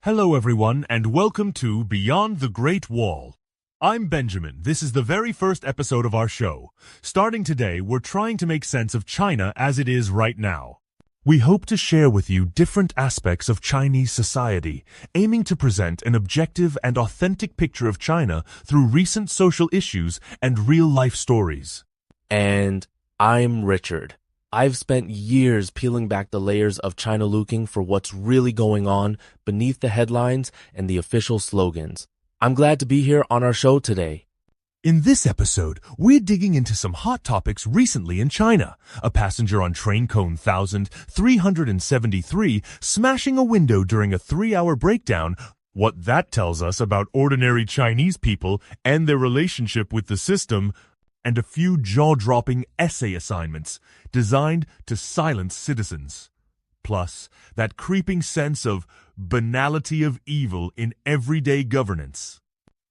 Hello everyone and welcome to Beyond the Great Wall. I'm Benjamin. This is the very first episode of our show. Starting today, we're trying to make sense of China as it is right now. We hope to share with you different aspects of Chinese society, aiming to present an objective and authentic picture of China through recent social issues and real-life stories. And I'm Richard. I've spent years peeling back the layers of China looking for what's really going on beneath the headlines and the official slogans. I'm glad to be here on our show today. In this episode, we're digging into some hot topics recently in China. A passenger on Train K1373 smashing a window during a 3-hour breakdown, what that tells us about ordinary Chinese people and their relationship with the system, and a few jaw-dropping essay assignments designed to silence citizens. Plus, that creeping sense of banality of evil in everyday governance.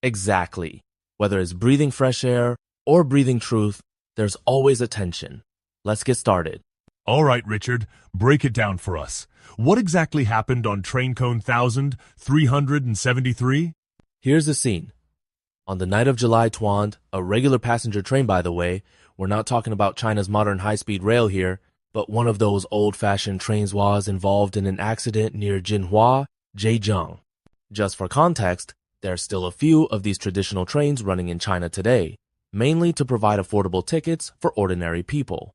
Exactly. Whether it's breathing fresh air or breathing truth, there's always a tension. Let's get started. All right, Richard, break it down for us. What exactly happened on Train K1373? Here's the scene. On the night of July 20th, a regular passenger train, by the way, we're not talking about China's modern high-speed rail here, but one of those old-fashioned trains was involved in an accident near Jinhua, Zhejiang. Just for context, there are still a few of these traditional trains running in China today, mainly to provide affordable tickets for ordinary people.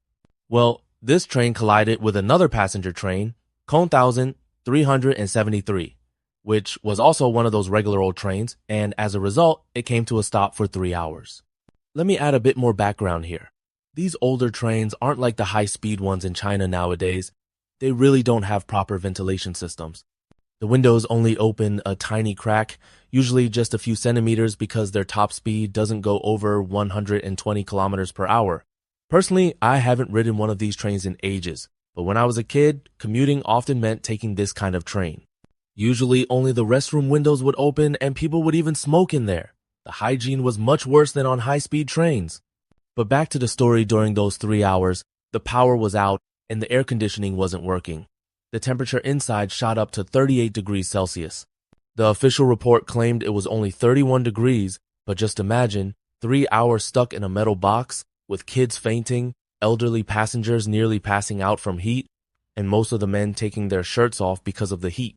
Well, this train collided with another passenger train, K1373, which was also one of those regular old trains, and as a result, it came to a stop for 3 hours. Let me add a bit more background here. These older trains aren't like the high-speed ones in China nowadays. They really don't have proper ventilation systems. The windows only open a tiny crack, usually just a few centimeters because their top speed doesn't go over 120 kilometers per hour. Personally, I haven't ridden one of these trains in ages, but when I was a kid, commuting often meant taking this kind of train. Usually only the restroom windows would open and people would even smoke in there. The hygiene was much worse than on high-speed trains. But back to the story. During those 3 hours, the power was out and the air conditioning wasn't working. The temperature inside shot up to 38 degrees Celsius. The official report claimed it was only 31 degrees, but just imagine 3 hours stuck in a metal box with kids fainting, elderly passengers nearly passing out from heat, and most of the men taking their shirts off because of the heat.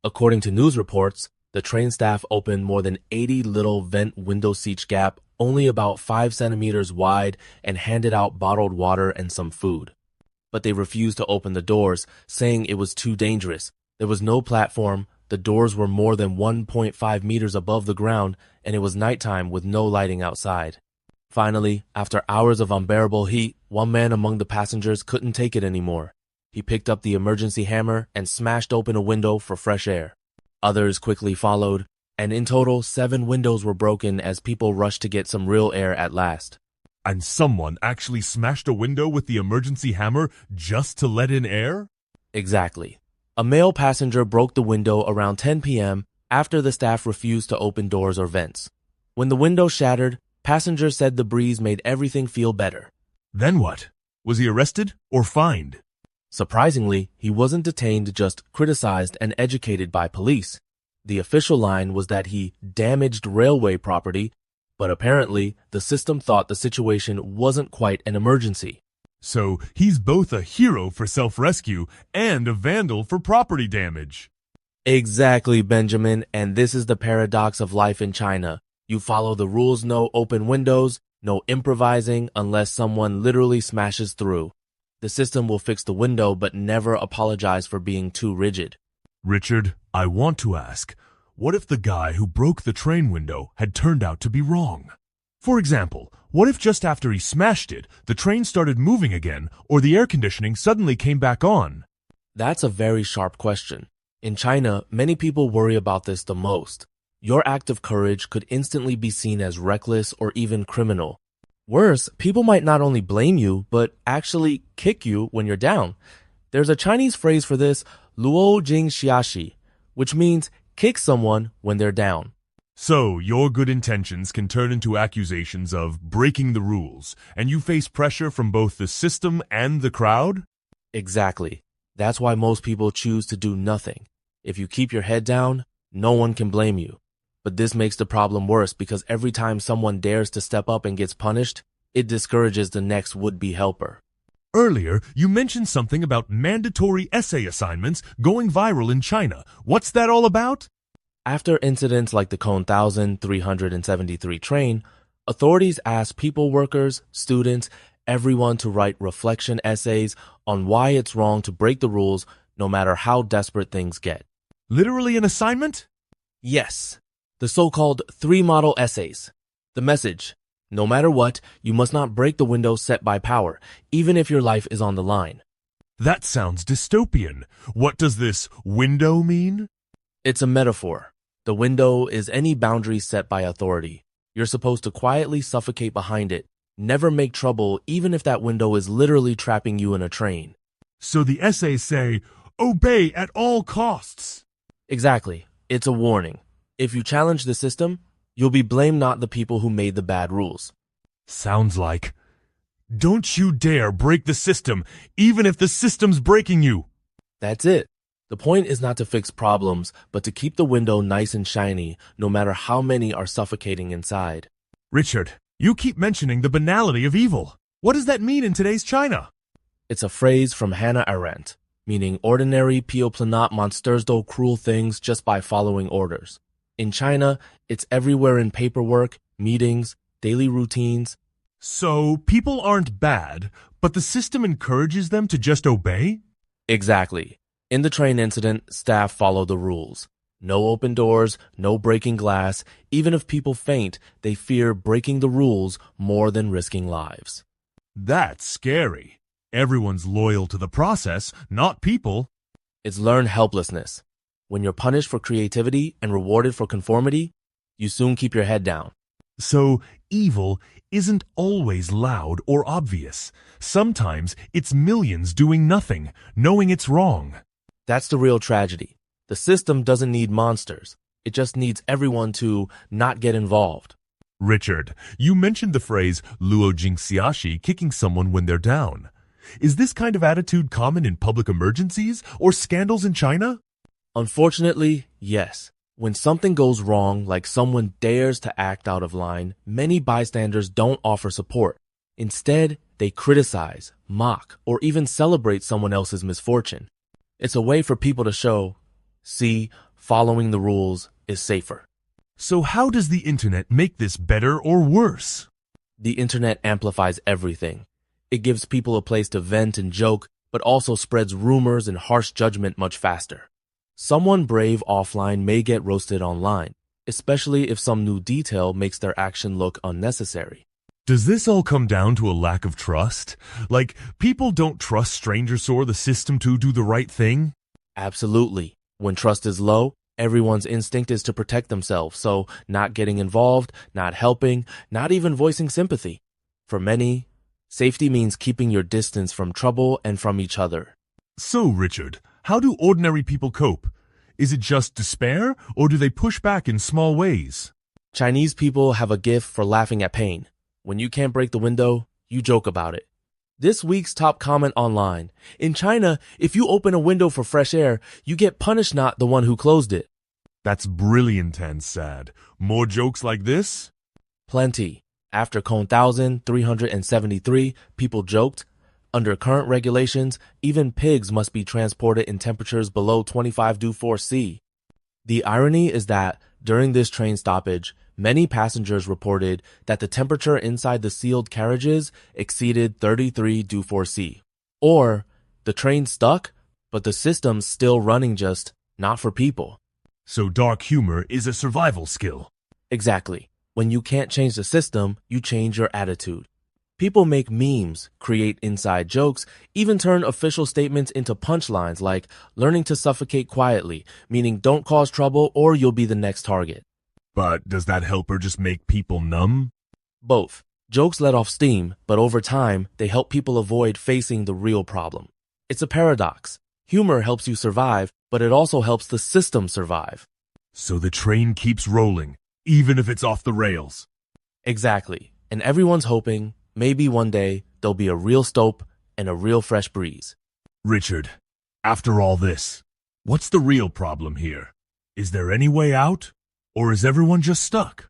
According to news reports, the train staff opened more than 80 little vent window seat gap, only about 5 centimeters wide, and handed out bottled water and some food. But they refused to open the doors, saying it was too dangerous. There was no platform, the doors were more than 1.5 meters above the ground, and it was nighttime with no lighting outside. Finally, after hours of unbearable heat, one man among the passengers couldn't take it anymore. He picked up the emergency hammer and smashed open a window for fresh air. Others quickly followed, and in total, 7 windows were broken as people rushed to get some real air at last. And someone actually smashed a window with the emergency hammer just to let in air? Exactly. A male passenger broke the window around 10 p.m. after the staff refused to open doors or vents. When the window shattered, passengers said the breeze made everything feel better. Then what? Was he arrested or fined? Surprisingly, he wasn't detained, just criticized and educated by police. The official line was that he damaged railway property, but apparently the system thought the situation wasn't quite an emergency. So he's both a hero for self-rescue and a vandal for property damage. Exactly, Benjamin, and this is the paradox of life in China. You follow the rules: no open windows, no improvising unless someone literally smashes through. The system will fix the window but never apologize for being too rigid. Richard, I want to ask, what if the guy who broke the train window had turned out to be wrong? For example, what if just after he smashed it, the train started moving again, or the air conditioning suddenly came back on? That's a very sharp question. In China, many people worry about this the most. Your act of courage could instantly be seen as reckless or even criminal. Worse, people might not only blame you, but actually kick you when you're down. There's a Chinese phrase for this, luo jing xiaxi, which means kick someone when they're down. So, your good intentions can turn into accusations of breaking the rules, and you face pressure from both the system and the crowd? Exactly. That's why most people choose to do nothing. If you keep your head down, No one can blame you. But this makes the problem worse because every time someone dares to step up and gets punished, it discourages the next would-be helper. Earlier, you mentioned something about mandatory essay assignments going viral in China. What's that all about? After incidents like the 1373 train, authorities asked people workers, students, everyone to write reflection essays on why it's wrong to break the rules no matter how desperate things get. Literally an assignment? Yes, the so-called 3 model essays. The message: no matter what, you must not break the window set by power, even if your life is on the line. That sounds dystopian. What does this window mean? It's a metaphor. The window is any boundary set by authority. You're supposed to quietly suffocate behind it, never make trouble even if that window is literally trapping you in a train. So the essays say, obey at all costs. Exactly. It's a warning. If you challenge the system, you'll be blamed, not the people who made the bad rules. Sounds like, don't you dare break the system, even if the system's breaking you. That's it. The point is not to fix problems, but to keep the window nice and shiny, no matter how many are suffocating inside. Richard, you keep mentioning the banality of evil. What does that mean in today's China? It's a phrase from Hannah Arendt, meaning ordinary people not monsters do cruel things just by following orders. In China, it's everywhere in paperwork, meetings, daily routines. So people aren't bad, but the system encourages them to just obey? Exactly. In the train incident, staff followed the rules. No open doors, no breaking glass. Even if people faint, they fear breaking the rules more than risking lives. That's scary. Everyone's loyal to the process, not people. It's learned helplessness. When you're punished for creativity and rewarded for conformity, you soon keep your head down. So evil isn't always loud or obvious. Sometimes it's millions doing nothing, knowing it's wrong. That's the real tragedy. The system doesn't need monsters. It just needs everyone to not get involved. Richard, you mentioned the phrase luo jingxiaxi, kicking someone when they're down. Is this kind of attitude common in public emergencies or scandals in China? Unfortunately, yes. When something goes wrong, like someone dares to act out of line, many bystanders don't offer support. Instead, they criticize, mock, or even celebrate someone else's misfortune. It's a way for people to show, see, following the rules is safer. So how does the internet make this better or worse? The internet amplifies everything. It gives people a place to vent and joke, but also spreads rumors and harsh judgment much faster. Someone brave offline may get roasted online, especially if some new detail makes their action look unnecessary. Does this all come down to a lack of trust? Like, people don't trust strangers or the system to do the right thing? Absolutely. When trust is low, everyone's instinct is to protect themselves, so not getting involved, not helping, not even voicing sympathy. For many, safety means keeping your distance from trouble and from each other. So, Richard, how do ordinary people cope? Is it just despair, or do they push back in small ways? Chinese people have a gift for laughing at pain. When you can't break the window, you joke about it. This week's top comment online: in China, if you open a window for fresh air, you get punished, not the one who closed it. That's brilliant and sad. More jokes like this? Plenty. After 1373, people joked, under current regulations, even pigs must be transported in temperatures below 25 degrees C. The irony is that during this train stoppage, many passengers reported that the temperature inside the sealed carriages exceeded 33 degrees C. Or, the train stuck, but the system's still running, just not for people. So dark humor is a survival skill. Exactly. When you can't change the system, you change your attitude. People make memes, create inside jokes, even turn official statements into punchlines like learning to suffocate quietly, meaning don't cause trouble or you'll be the next target. But does that help or just make people numb? Both. Jokes let off steam, but over time, they help people avoid facing the real problem. It's a paradox. Humor helps you survive, but it also helps the system survive. So the train keeps rolling, even if it's off the rails. Exactly. And everyone's hoping, maybe one day, there'll be a real stop and a real fresh breeze. Richard, after all this, what's the real problem here? Is there any way out? Or is everyone just stuck?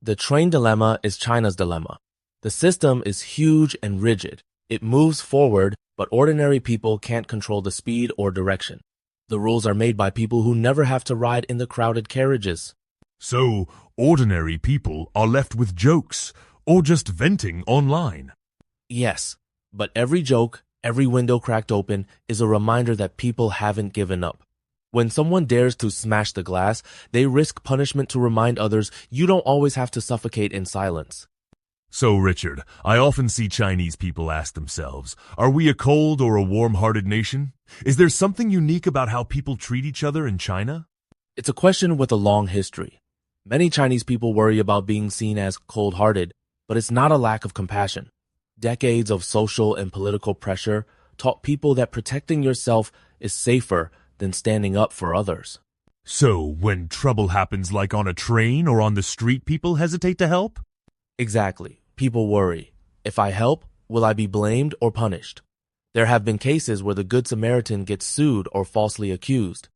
The train dilemma is China's dilemma. The system is huge and rigid. It moves forward, but ordinary people can't control the speed or direction. The rules are made by people who never have to ride in the crowded carriages. So, ordinary people are left with jokes, or just venting online. Yes, but every joke, every window cracked open is a reminder that people haven't given up. When someone dares to smash the glass, they risk punishment to remind others you don't always have to suffocate in silence. So, Richard, I often see Chinese people ask themselves, are we a cold or a warm-hearted nation? Is there something unique about how people treat each other in China? It's a question with a long history. Many Chinese people worry about being seen as cold-hearted, but it's not a lack of compassion. Decades of social and political pressure taught people that protecting yourself is safer than standing up for others. So, when trouble happens like on a train or on the street, people hesitate to help? Exactly. People worry. If I help, will I be blamed or punished? There have been cases where the Good Samaritan gets sued or falsely accused.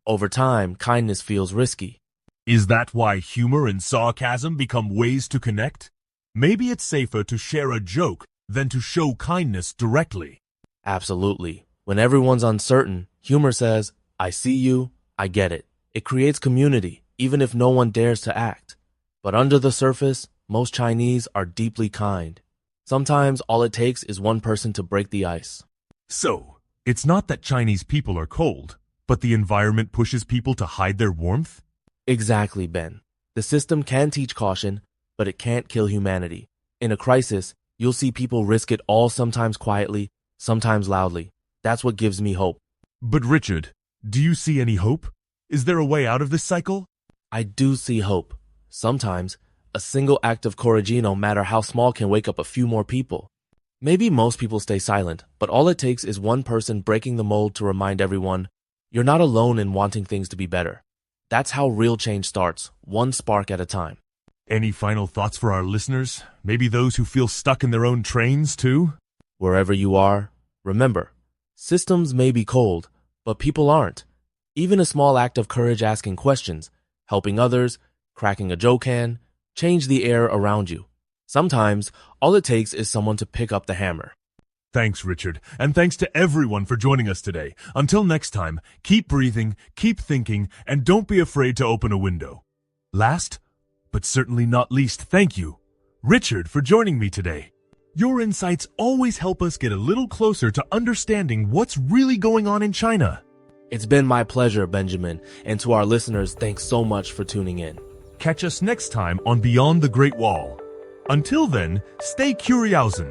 Over time, kindness feels risky. Is that why humor and sarcasm become ways to connect? Maybe it's safer to share a joke than to show kindness directly. Absolutely. When everyone's uncertain, humor says, I see you, I get it. It creates community, even if no one dares to act. But under the surface, most Chinese are deeply kind. Sometimes all it takes is one person to break the ice. So, it's not that Chinese people are cold, but the environment pushes people to hide their warmth? Exactly, Ben. The system can teach caution, but it can't kill humanity. In a crisis, you'll see people risk it all, sometimes quietly, sometimes loudly. That's what gives me hope. But Richard, do you see any hope? Is there a way out of this cycle? I do see hope. Sometimes, a single act of courage, no matter how small, can wake up a few more people. Maybe most people stay silent, but all it takes is one person breaking the mold to remind everyone, you're not alone in wanting things to be better. That's how real change starts, one spark at a time. Any final thoughts for our listeners? Maybe those who feel stuck in their own trains, too? Wherever you are, remember, systems may be cold, but people aren't. Even a small act of courage, asking questions, helping others, cracking a joke can change the air around you. Sometimes, all it takes is someone to pick up the hammer. Thanks, Richard, and thanks to everyone for joining us today. Until next time, keep breathing, keep thinking, and don't be afraid to open a window. Last, but certainly not least, thank you, Richard, for joining me today. Your insights always help us get a little closer to understanding what's really going on in China. It's been my pleasure, Benjamin, and to our listeners, thanks so much for tuning in. Catch us next time on Beyond the Great Wall. Until then, stay curious.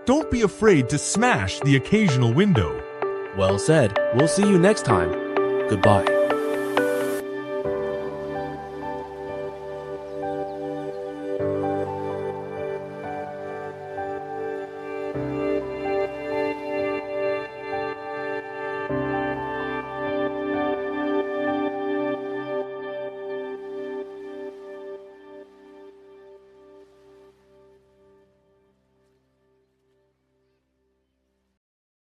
Don't be afraid to smash the occasional window. Well said. We'll see you next time. Goodbye.